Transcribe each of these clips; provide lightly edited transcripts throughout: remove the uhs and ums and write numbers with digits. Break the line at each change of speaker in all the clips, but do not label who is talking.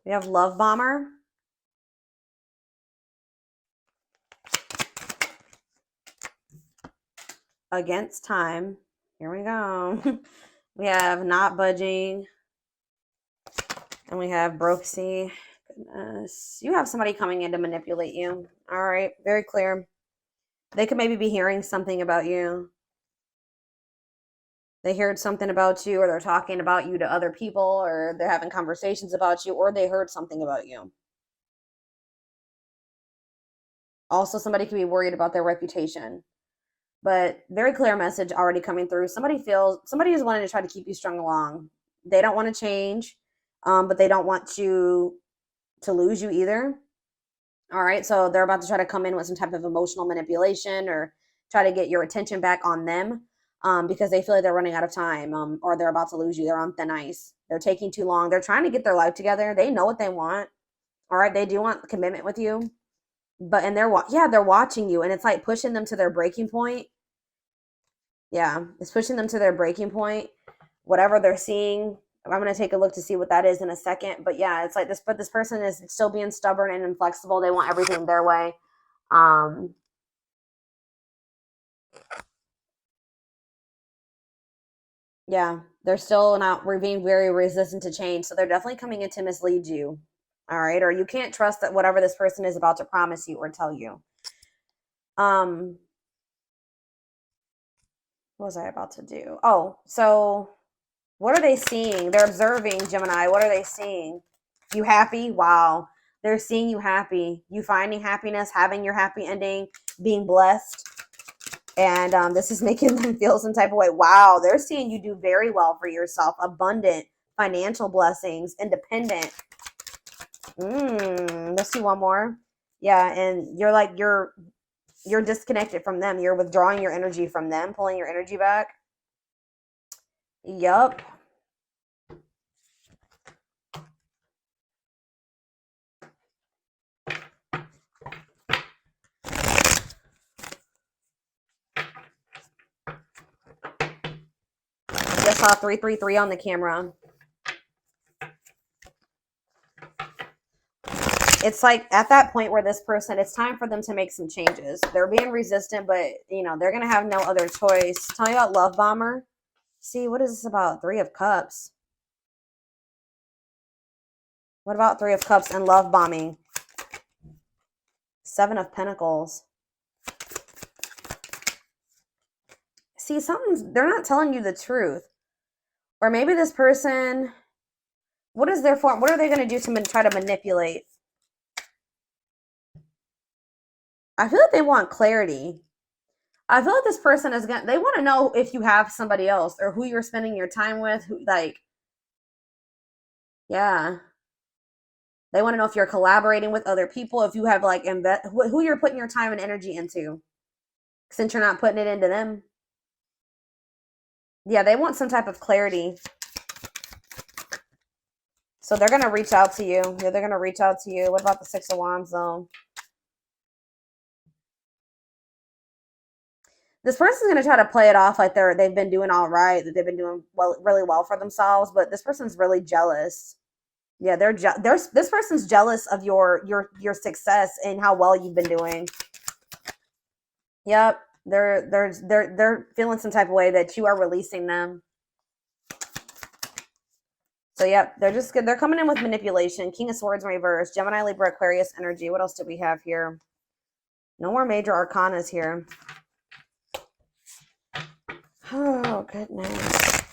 We have love bomber. Against time. Here we go. We have not budging. And we have Brooksy. Goodness. You have somebody coming in to manipulate you. All right. Very clear. They could maybe be hearing something about you. They heard something about you, or they're talking about you to other people, or they're having conversations about you, or they heard something about you. Also, somebody could be worried about their reputation. But very clear message already coming through. Somebody is wanting to try to keep you strung along. They don't want to change, but they don't want you to lose you either. All right, so they're about to try to come in with some type of emotional manipulation or try to get your attention back on them, because they feel like they're running out of time, or they're about to lose you. They're on thin ice. They're taking too long. They're trying to get their life together. They know what they want. All right, they do want commitment with you, but they're watching you, and it's like pushing them to their breaking point. Yeah, it's pushing them to their breaking point. Whatever they're seeing, I'm going to take a look to see what that is in a second. But yeah, it's like this, but this person is still being stubborn and inflexible. They want everything their way. Yeah, they're still not, we're being very resistant to change. So they're definitely coming in to mislead you. All right. Or you can't trust that whatever this person is about to promise you or tell you. What was I about to do? Oh, so what are they seeing? They're observing, Gemini. What are they seeing? You happy? Wow. They're seeing you happy. You finding happiness, having your happy ending, being blessed. And this is making them feel some type of way. Wow. They're seeing you do very well for yourself. Abundant financial blessings, independent. Let's see one more. Yeah. And you're like, you're disconnected from them. You're withdrawing your energy from them, pulling your energy back. Yup. Just saw 333 on the camera. It's like at that point where this person, it's time for them to make some changes. They're being resistant, but they're going to have no other choice. Tell me about Love Bomber. See, what is this about? 3 of Cups. What about 3 of Cups and love bombing? 7 of Pentacles. See, they're not telling you the truth. Or maybe this person, what is their form? What are they going to do to try to manipulate? I feel like they want clarity. I feel like this person they want to know if you have somebody else or who you're spending your time with, yeah. They want to know if you're collaborating with other people, if you have who you're putting your time and energy into, since you're not putting it into them. Yeah, they want some type of clarity. So they're going to reach out to you. Yeah, they're going to reach out to you. What about the 6 of Wands, though? This person's going to try to play it off like they've been doing all right, that they've been doing really well for themselves, but this person's really jealous. Yeah, this person's jealous of your success and how well you've been doing. Yep, they're feeling some type of way that you are releasing them. So yep, they're coming in with manipulation. King of Swords in reverse, Gemini, Libra, Aquarius energy. What else do we have here? No more major arcanas here. Oh, goodness.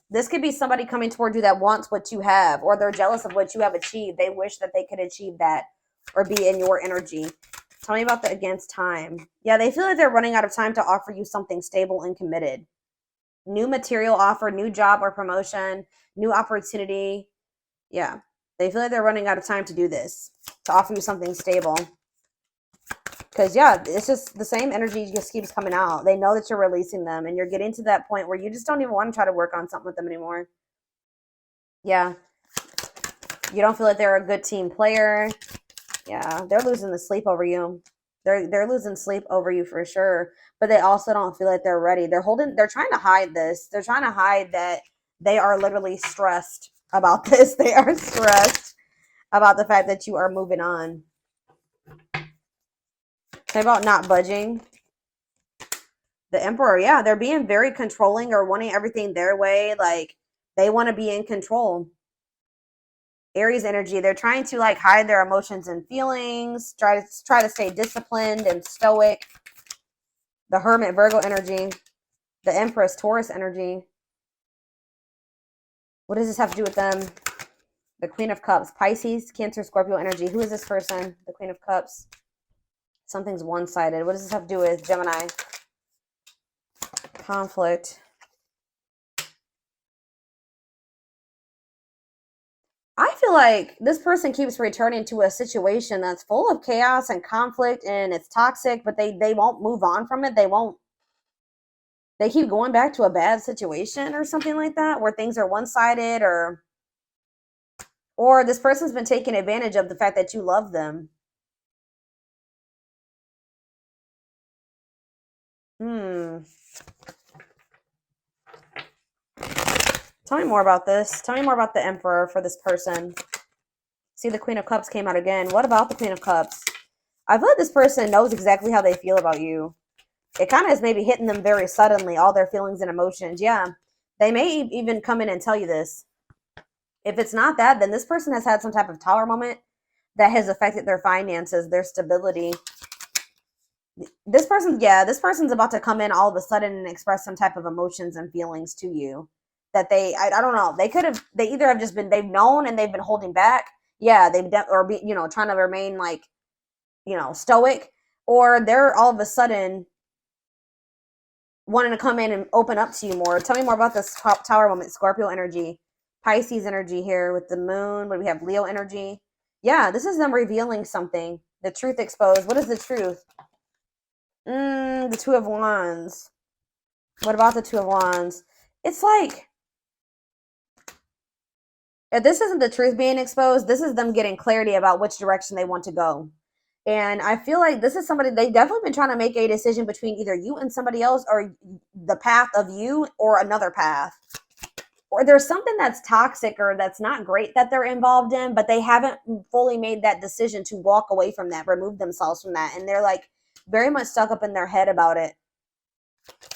This could be somebody coming toward you that wants what you have, or they're jealous of what you have achieved. They wish that they could achieve that or be in your energy. Tell me about the against time. Yeah, they feel like they're running out of time to offer you something stable and committed. New material offer, new job or promotion, new opportunity. Yeah, they feel like they're running out of time to do this, to offer you something stable. Because, yeah, it's just the same energy just keeps coming out. They know that you're releasing them, and you're getting to that point where you just don't even want to try to work on something with them anymore. Yeah. You don't feel like they're a good team player. Yeah, they're losing the sleep over you. They're losing sleep over you for sure. But they also don't feel like they're ready. They're trying to hide this. They're trying to hide that they are literally stressed about this. They are stressed. about the fact that you are moving on. Say about not budging. The Emperor, yeah, they're being very controlling or wanting everything their way. Like, they want to be in control. Aries energy, they're trying to like hide their emotions and feelings, try to stay disciplined and stoic. The Hermit, Virgo energy. The Empress, Taurus energy. What does this have to do with them? The Queen of Cups, Pisces, Cancer, Scorpio energy. Who is this person? The Queen of Cups. Something's one-sided. What does this have to do with Gemini? Conflict. I feel like this person keeps returning to a situation that's full of chaos and conflict and it's toxic, but they won't move on from it. They keep going back to a bad situation or something like that where things are one-sided, or this person's been taking advantage of the fact that you love them. Tell me more about this. Tell me more about the Emperor for this person. See, the Queen of Cups came out again. What about the Queen of Cups? I feel like this person knows exactly how they feel about you. It kind of is maybe hitting them very suddenly, all their feelings and emotions. Yeah, they may even come in and tell you this. If it's not that, then this person has had some type of tower moment that has affected their finances, their stability. This person's about to come in all of a sudden and express some type of emotions and feelings to you that I don't know. They either have just been, they've known and they've been holding back. Yeah, trying to remain like, stoic, or they're all of a sudden wanting to come in and open up to you more. Tell me more about this top tower moment. Scorpio energy, Pisces energy here with the moon. What do we have? Leo energy. Yeah, this is them revealing something. The truth exposed. What is the truth? The Two of Wands. What about the Two of Wands? It's like, if this isn't the truth being exposed, this is them getting clarity about which direction they want to go. And I feel like this is somebody, they definitely been trying to make a decision between either you and somebody else, or the path of you or another path. Or there's something that's toxic or that's not great that they're involved in, but they haven't fully made that decision to walk away from that, remove themselves from that. And they're like very much stuck up in their head about it.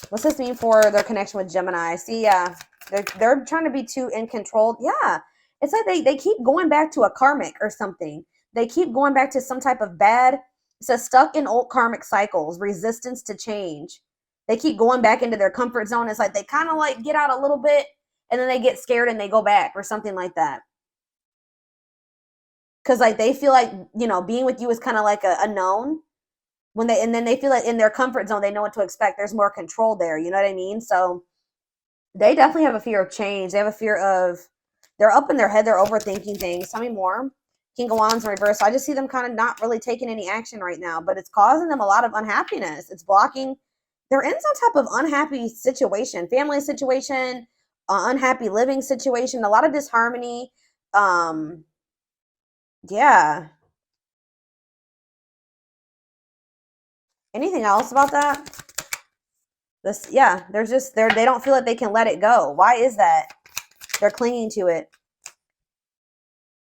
What's this mean for their connection with Gemini? See, yeah, they're trying to be too in control. Yeah, it's like they keep going back to a karmic or something. They keep going back to some type of bad. It says stuck in old karmic cycles, resistance to change. They keep going back into their comfort zone. It's like they kind of like get out a little bit and then they get scared and they go back or something like that. Because like they feel like, being with you is kind of like a known. And then they feel like in their comfort zone, they know what to expect. There's more control there. You know what I mean? So they definitely have a fear of change. They have a fear of, they're up in their head. They're overthinking things. Tell me more. King of Wands in reverse. I just see them kind of not really taking any action right now, but it's causing them a lot of unhappiness. It's blocking. They're in some type of unhappy situation, family situation, unhappy living situation, a lot of disharmony. Yeah. Anything else about that? They don't feel like they can let it go. Why is that? They're clinging to it.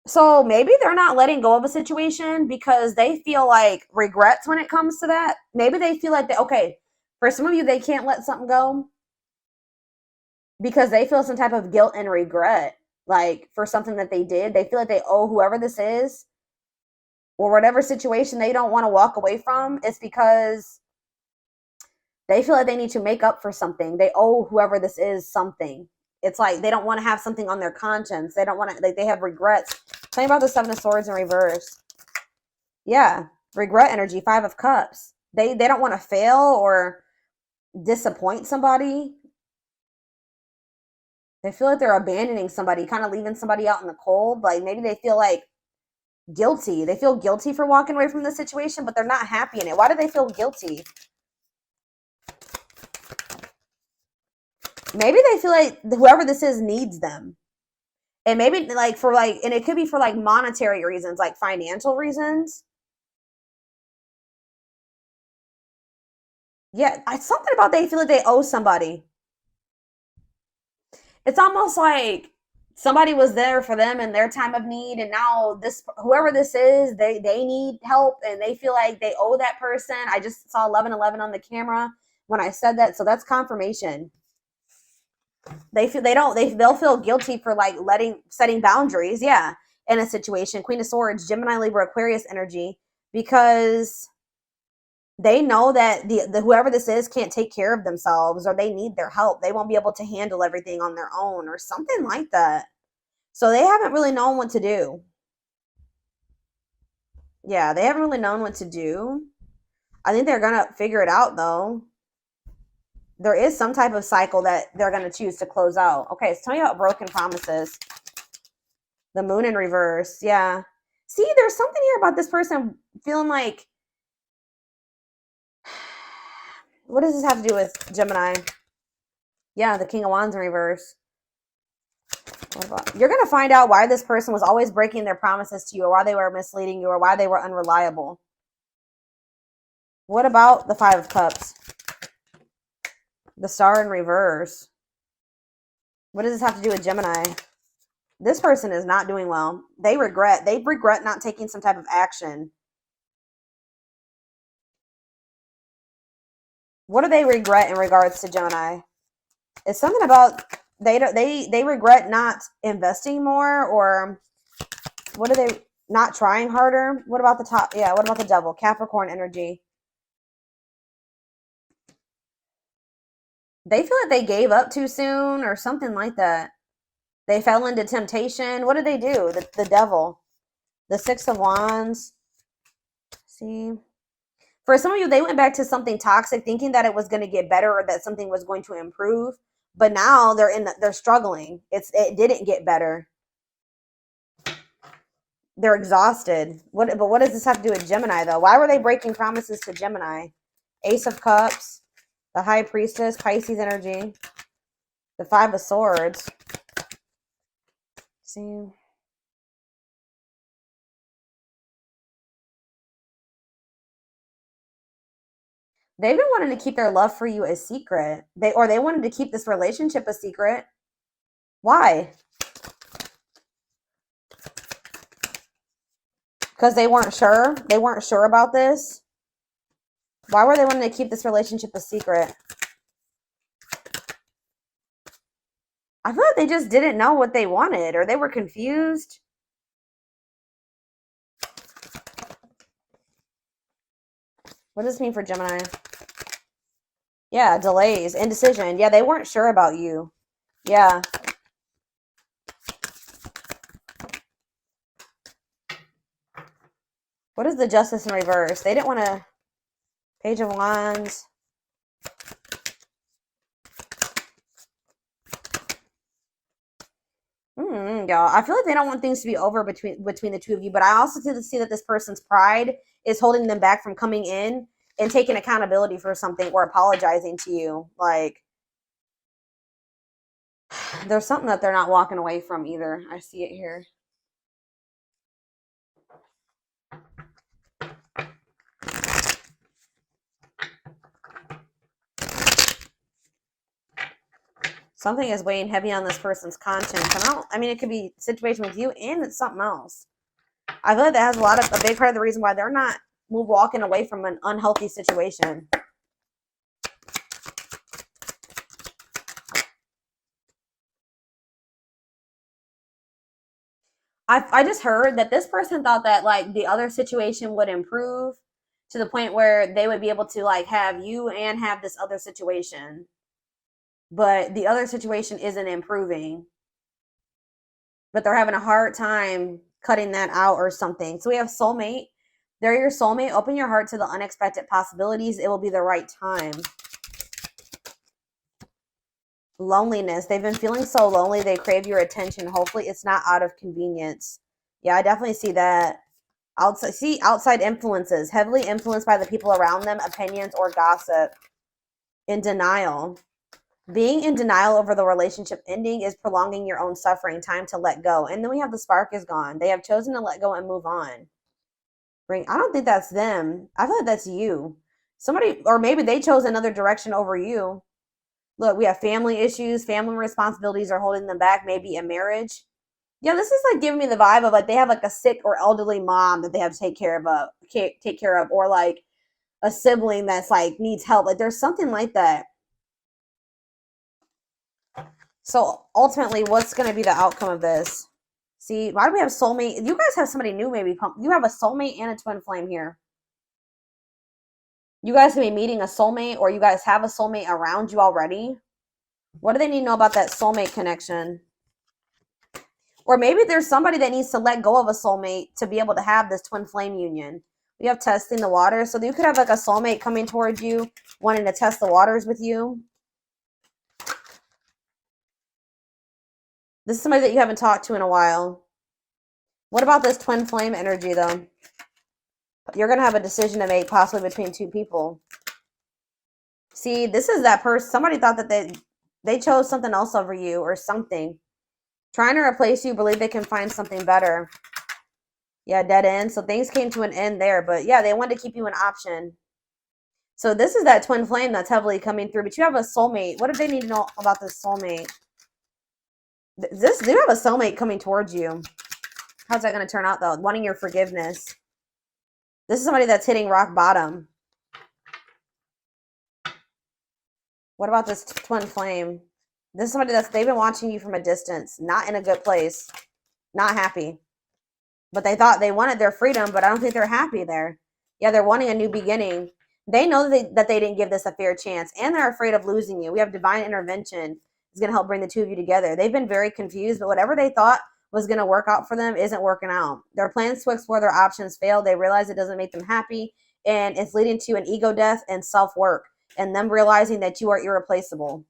So maybe they're not letting go of a situation because they feel like regrets when it comes to that. Maybe they feel like okay, for some of you, they can't let something go because they feel some type of guilt and regret, like for something that they did. They feel like they owe whoever this is or whatever situation they don't want to walk away from. It's because they feel like they need to make up for something. They owe whoever this is something. It's like they don't want to have something on their conscience. They don't want to, like, they have regrets. Tell me about the Seven of Swords in reverse. Yeah, regret energy, Five of Cups. They don't want to fail or disappoint somebody. They feel like they're abandoning somebody, kind of leaving somebody out in the cold. Like maybe they feel like guilty. They feel guilty for walking away from the situation, but they're not happy in it. Why do they feel guilty? Maybe they feel like whoever this is needs them. And maybe like and it could be for like monetary reasons, like financial reasons. Yeah, something about they feel like they owe somebody. It's almost like somebody was there for them in their time of need, and now this, whoever this is, they need help and they feel like they owe that person. I just saw 1111 on the camera when I said that, so that's confirmation. They'll feel guilty for like setting boundaries, yeah, in a situation. Queen of Swords, Gemini, Libra, Aquarius energy, because they know that the whoever this is can't take care of themselves, or they need their help. They won't be able to handle everything on their own or something like that. So they haven't really known what to do. Yeah, they haven't really known what to do. I think they're going to figure it out, though. There is some type of cycle that they're going to choose to close out. Okay, so tell me about broken promises. The moon in reverse. Yeah. See, there's something here about this person feeling like... What does this have to do with Gemini? Yeah, the King of Wands in reverse. You're going to find out why this person was always breaking their promises to you, or why they were misleading you, or why they were unreliable. What about the Five of Cups? The Star in reverse. What does this have to do with Gemini? This person is not doing well. They regret not taking some type of action. What do they regret in regards to Gemini? It's something about they regret not investing more, or what are they not trying harder? What about the top? Yeah, what about the Devil? Capricorn energy. They feel like they gave up too soon or something like that. They fell into temptation. What did they do? The Devil. The Six of Wands. See? For some of you, they went back to something toxic thinking that it was going to get better or that something was going to improve. But now they're struggling. It didn't get better. They're exhausted. But what does this have to do with Gemini, though? Why were they breaking promises to Gemini? Ace of Cups. The High Priestess, Pisces energy. The Five of Swords. See? They've been wanting to keep their love for you a secret. They wanted to keep this relationship a secret. Why? Because they weren't sure? They weren't sure about this? Why were they wanting to keep this relationship a secret? I feel like they just didn't know what they wanted, or they were confused. What does this mean for Gemini? Yeah, delays, indecision. Yeah, they weren't sure about you. Yeah. What is the Justice in reverse? They didn't want to... Page of Wands. Y'all, I feel like they don't want things to be over between the two of you, but I also see that this person's pride is holding them back from coming in and taking accountability for something or apologizing to you. Like, there's something that they're not walking away from either. I see it here. Something is weighing heavy on this person's conscience. I mean, it could be a situation with you, and it's something else. I feel like that has a big part of the reason why they're not walking away from an unhealthy situation. I just heard that this person thought that like the other situation would improve to the point where they would be able to like have you and have this other situation. But the other situation isn't improving. But they're having a hard time cutting that out or something. So we have soulmate. They're your soulmate. Open your heart to the unexpected possibilities. It will be the right time. Loneliness. They've been feeling so lonely. They crave your attention. Hopefully it's not out of convenience. Yeah, I definitely see that. Outside influences. Heavily influenced by the people around them, opinions, or gossip. In denial. Being in denial over the relationship ending is prolonging your own suffering. Time to let go. And then we have the spark is gone. They have chosen to let go and move on. I don't think that's them. I feel like that's you. Somebody, or maybe they chose another direction over you. Look, we have family issues. Family responsibilities are holding them back. Maybe a marriage. Yeah, this is like giving me the vibe of like they have like a sick or elderly mom that they have to take care of, or like a sibling that's like needs help. Like there's something like that. So ultimately, what's going to be the outcome of this? See, why do we have soulmate? You guys have somebody new, maybe. You have a soulmate and a twin flame here. You guys can be meeting a soulmate, or you guys have a soulmate around you already. What do they need to know about that soulmate connection? Or maybe there's somebody that needs to let go of a soulmate to be able to have this twin flame union. We have testing the water. So you could have like a soulmate coming towards you, wanting to test the waters with you. This is somebody that you haven't talked to in a while. What about this twin flame energy, though? You're going to have a decision to make, possibly between two people. See, this is that person. Somebody thought that they chose something else over you or something. Trying to replace you, believe they can find something better. Yeah, dead end. So things came to an end there. But yeah, they wanted to keep you an option. So this is that twin flame that's heavily coming through. But you have a soulmate. What do they need to know about this soulmate? You have a soulmate coming towards you. How's that going to turn out, though? Wanting your forgiveness. This is somebody that's hitting rock bottom. What about this twin flame? This is somebody they've been watching you from a distance, not in a good place, not happy. But they thought they wanted their freedom, but I don't think they're happy there. Yeah, they're wanting a new beginning. They know that they didn't give this a fair chance, and they're afraid of losing you. We have divine intervention is going to help bring the two of you together. They've been very confused, but whatever they thought was going to work out for them isn't working out. Their plans to explore their options failed. They realize it doesn't make them happy, and it's leading to an ego death and self-work, and them realizing that you are irreplaceable.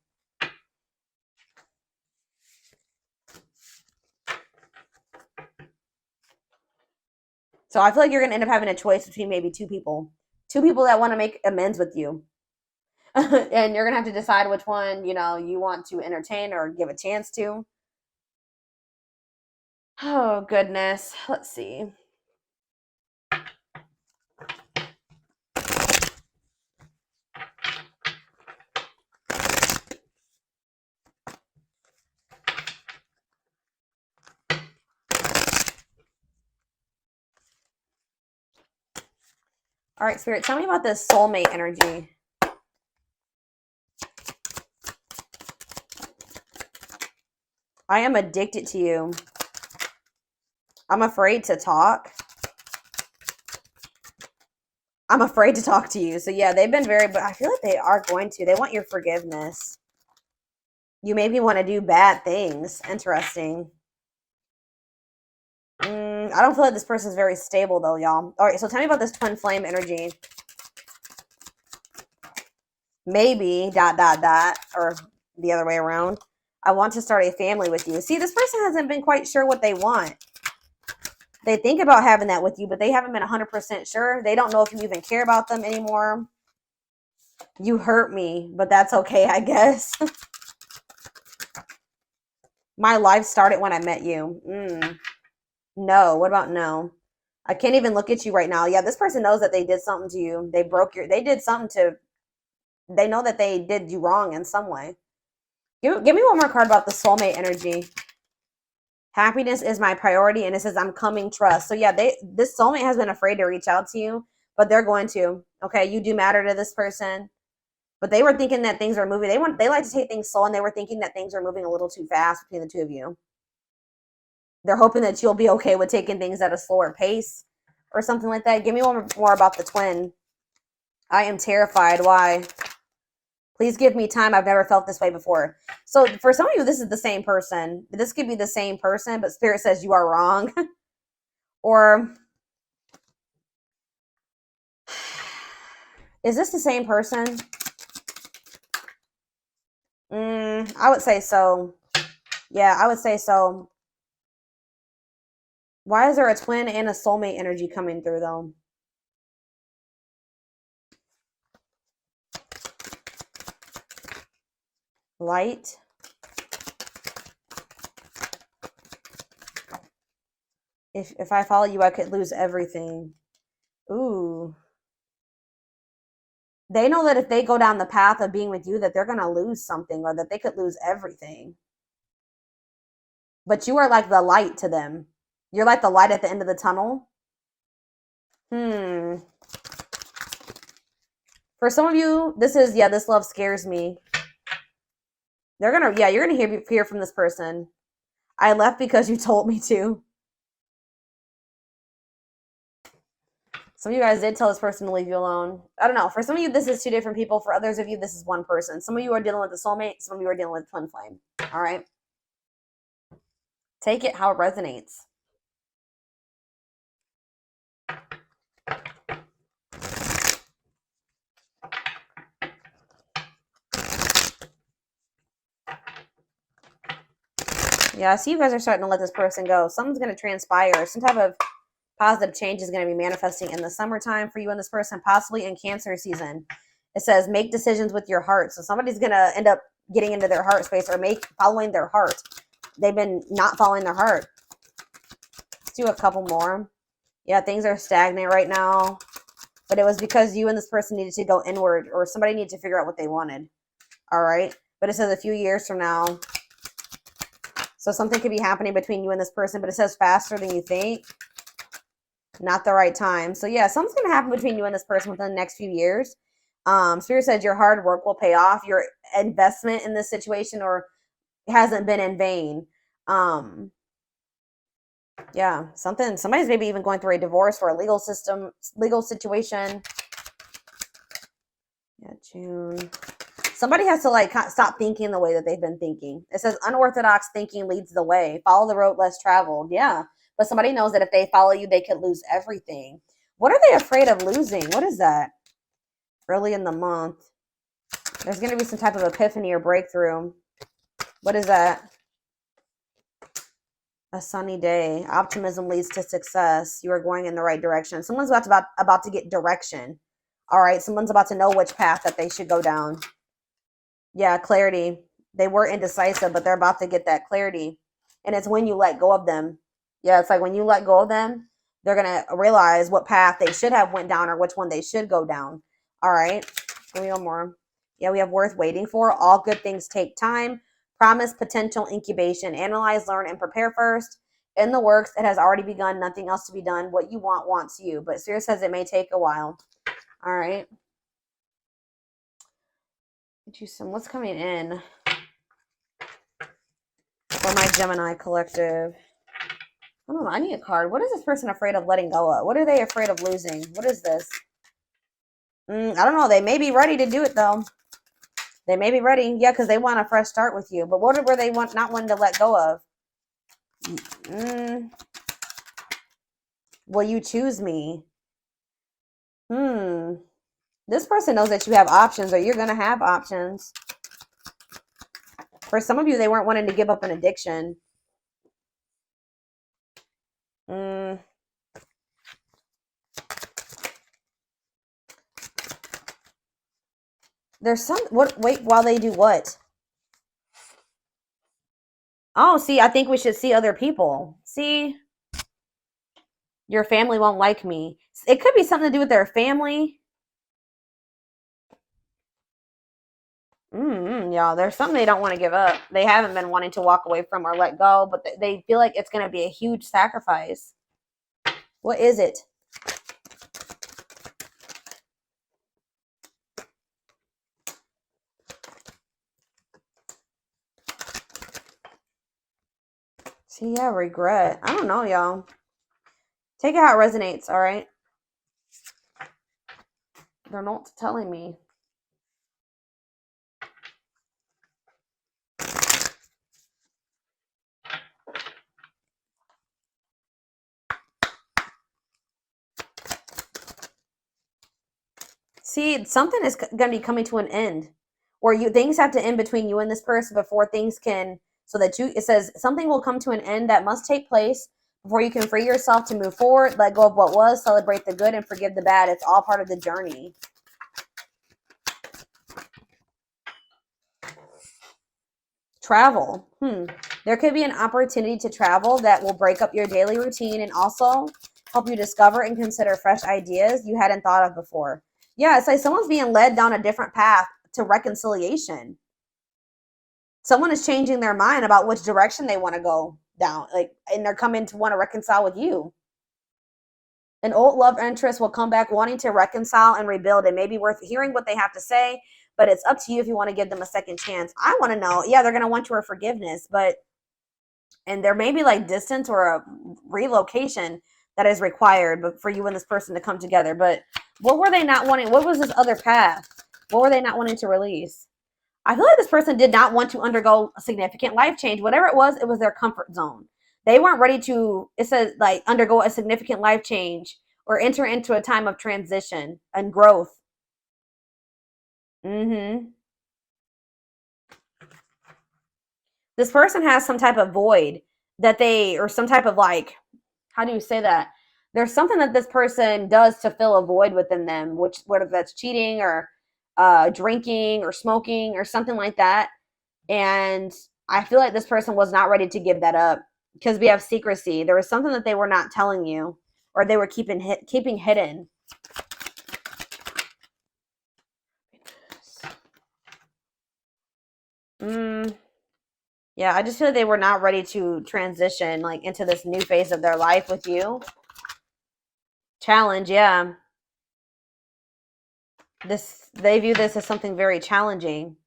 So I feel like you're going to end up having a choice between maybe two people that want to make amends with you. And you're going to have to decide which one, you want to entertain or give a chance to. Oh, goodness. Let's see. All right, Spirit, tell me about this soulmate energy. I am addicted to you. I'm afraid to talk. I'm afraid to talk to you. So yeah, they've been but I feel like they are going to. They want your forgiveness. You maybe want to do bad things. Interesting. I don't feel like this person's very stable though, y'all. All right, so tell me about this twin flame energy. Maybe, ... or the other way around. I want to start a family with you. See, this person hasn't been quite sure what they want. They think about having that with you, but they haven't been 100% sure. They don't know if you even care about them anymore. You hurt me, but that's okay, I guess. My life started when I met you. No. What about no? I can't even look at you right now. Yeah, this person knows that they did something to you. They know that they did you wrong in some way. Give me one more card about the soulmate energy. Happiness is my priority, and it says I'm coming trust. So yeah, this soulmate has been afraid to reach out to you, but they're going to. Okay, you do matter to this person. But they were thinking that things are moving. They like to take things slow, and they were thinking that things are moving a little too fast between the two of you. They're hoping that you'll be okay with taking things at a slower pace or something like that. Give me one more about the twin. I am terrified. Why? Please give me time. I've never felt this way before. So for some of you, this is the same person. This could be the same person, but Spirit says you are wrong. Or is this the same person? I would say so. Yeah, I would say so. Why is there a twin and a soulmate energy coming through, though? Light. If I follow you, I could lose everything. Ooh. They know that if they go down the path of being with you, that they're going to lose something, or that they could lose everything. But you are like the light to them. You're like the light at the end of the tunnel. For some of you, this is, yeah, this love scares me. They're gonna, yeah, you're gonna hear from this person. I left because you told me to. Some of you guys did tell this person to leave you alone. I don't know. For some of you, this is two different people. For others of you, this is one person. Some of you are dealing with a soulmate. Some of you are dealing with twin flame. All right. Take it how it resonates. Yeah, I see you guys are starting to let this person go. Something's going to transpire. Some type of positive change is going to be manifesting in the summertime for you and this person, possibly in Cancer season. It says make decisions with your heart. So somebody's going to end up getting into their heart space or following their heart. They've been not following their heart. Let's do a couple more. Yeah, things are stagnant right now. But it was because you and this person needed to go inward, or somebody needed to figure out what they wanted. All right. But it says a few years from now. So something could be happening between you and this person, but it says faster than you think. Not the right time. So yeah, something's going to happen between you and this person within the next few years. Spirit said your hard work will pay off. Your investment in this situation or hasn't been in vain. Yeah, somebody's maybe even going through a divorce or a legal situation. Yeah, June. Somebody has to like stop thinking the way that they've been thinking. It says unorthodox thinking leads the way. Follow the road less traveled. Yeah. But somebody knows that if they follow you, they could lose everything. What are they afraid of losing? What is that? Early in the month. There's going to be some type of epiphany or breakthrough. What is that? A sunny day. Optimism leads to success. You are going in the right direction. Someone's about to get direction. All right. Someone's about to know which path that they should go down. Yeah, clarity. They were indecisive, but they're about to get that clarity. And it's when you let go of them. Yeah, it's like when you let go of them, they're going to realize what path they should have went down or which one they should go down. All right. Give me one more. Yeah, we have worth waiting for. All good things take time. Promise, potential, incubation. Analyze, learn, and prepare first. In the works, it has already begun. Nothing else to be done. What you want wants you. But Spirit says it may take a while. All right. Get you some. What's coming in for my Gemini collective? I don't know. I need a card. What is this person afraid of letting go of? What are they afraid of losing? What is this? I don't know. They may be ready to do it, though. They may be ready. Yeah, because they want a fresh start with you. But what were they not wanting to let go of? Will you choose me? This person knows that you have options or you're going to have options. For some of you, they weren't wanting to give up an addiction. There's wait, while they do what? Oh, see, I think we should see other people. See? Your family won't like me. It could be something to do with their family. Yeah, there's something they don't want to give up. They haven't been wanting to walk away from or let go, but they feel like it's going to be a huge sacrifice. What is it? See, yeah, regret. I don't know, y'all. Take it how it resonates, all right? They're not telling me. See, something is going to be coming to an end. Or things have to end between you and this person before things can, so that it says something will come to an end that must take place before you can free yourself to move forward, let go of what was, celebrate the good, and forgive the bad. It's all part of the journey. Travel. There could be an opportunity to travel that will break up your daily routine and also help you discover and consider fresh ideas you hadn't thought of before. Yeah, it's like someone's being led down a different path to reconciliation. Someone is changing their mind about which direction they want to go. down, like, and they're coming to want to reconcile with you. An old love interest will come back wanting to reconcile and rebuild. It may be worth hearing what they have to say, but it's up to you if you want to give them a second chance. I want to know, yeah, they're going to want your forgiveness, and there may be like distance or a relocation that is required but for you and this person to come together. But what were they not wanting? What was this other path? What were they not wanting to release? I feel like this person did not want to undergo a significant life change. Whatever it was their comfort zone. They weren't ready to, it says, like, undergo a significant life change or enter into a time of transition and growth. This person has some type of void that they, or some type of, like, how do you say that? There's something that this person does to fill a void within them, which, whether that's cheating or drinking or smoking or something like that. And I feel like this person was not ready to give that up because we have secrecy. There was something that they were not telling you, or they were keeping hidden. Yeah, I just feel like they were not ready to transition, like, into this new phase of their life with you. Challenge, yeah. They view this as something very challenging.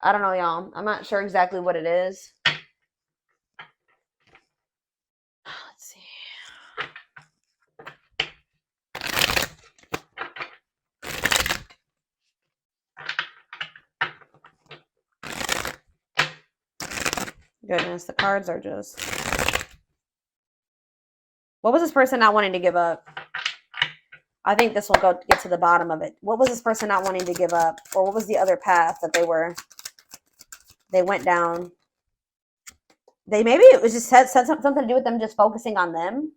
I don't know, y'all. I'm not sure exactly what it is. Let's see. Goodness, the cards are just... What was this person not wanting to give up? I think this will get to the bottom of it. What was this person not wanting to give up? Or what was the other path that they went down? Maybe it was just had something to do with them just focusing on them.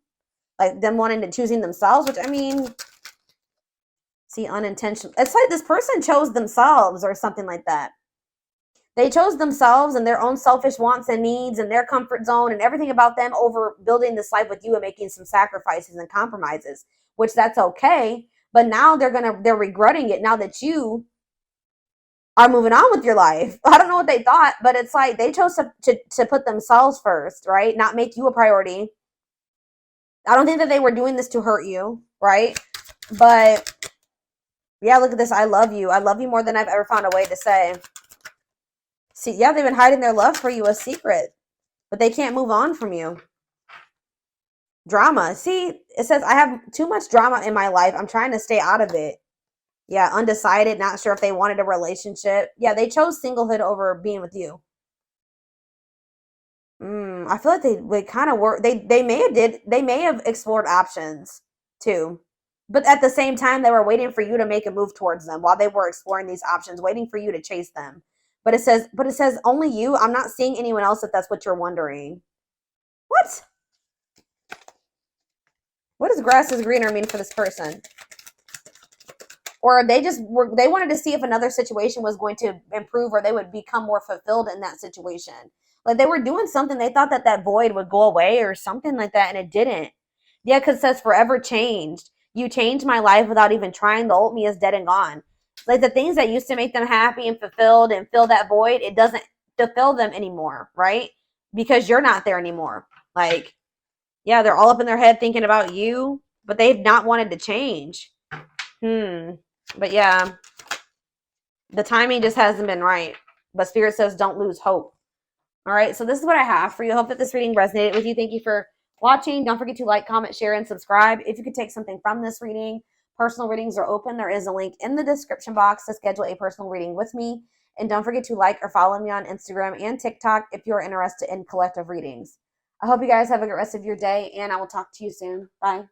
Like them wanting to choosing themselves, which, I mean, see, unintentional. It's like this person chose themselves or something like that. They chose themselves and their own selfish wants and needs and their comfort zone and everything about them over building this life with you and making some sacrifices and compromises, which that's okay. But now they're regretting it now that you are moving on with your life. I don't know what they thought, but it's like they chose to put themselves first, right? Not make you a priority. I don't think that they were doing this to hurt you, right? But yeah, look at this. I love you. I love you more than I've ever found a way to say. See, yeah, they've been hiding their love for you a secret, but they can't move on from you. Drama. See, it says, I have too much drama in my life. I'm trying to stay out of it. Yeah, undecided, not sure if they wanted a relationship. Yeah, they chose singlehood over being with you. I feel like they kind of were. They may have explored options too, but at the same time, they were waiting for you to make a move towards them while they were exploring these options, waiting for you to chase them. But it says only you. I'm not seeing anyone else if that's what you're wondering. What? What does grass is greener mean for this person? Or they wanted to see if another situation was going to improve or they would become more fulfilled in that situation. Like they were doing something. They thought that void would go away or something like that, and it didn't. Yeah, because it says forever changed. You changed my life without even trying. The old me is dead and gone. Like the things that used to make them happy and fulfilled and fill that void, it doesn't fulfill them anymore, right? Because you're not there anymore. Like, yeah, they're all up in their head thinking about you, but they've not wanted to change. But yeah, the timing just hasn't been right. But Spirit says don't lose hope. All right, so this is what I have for you. I hope that this reading resonated with you. Thank you for watching. Don't forget to like, comment, share, and subscribe. If you could take something from this reading, personal readings are open. There is a link in the description box to schedule a personal reading with me. And don't forget to like or follow me on Instagram and TikTok if you're interested in collective readings. I hope you guys have a good rest of your day, and I will talk to you soon. Bye.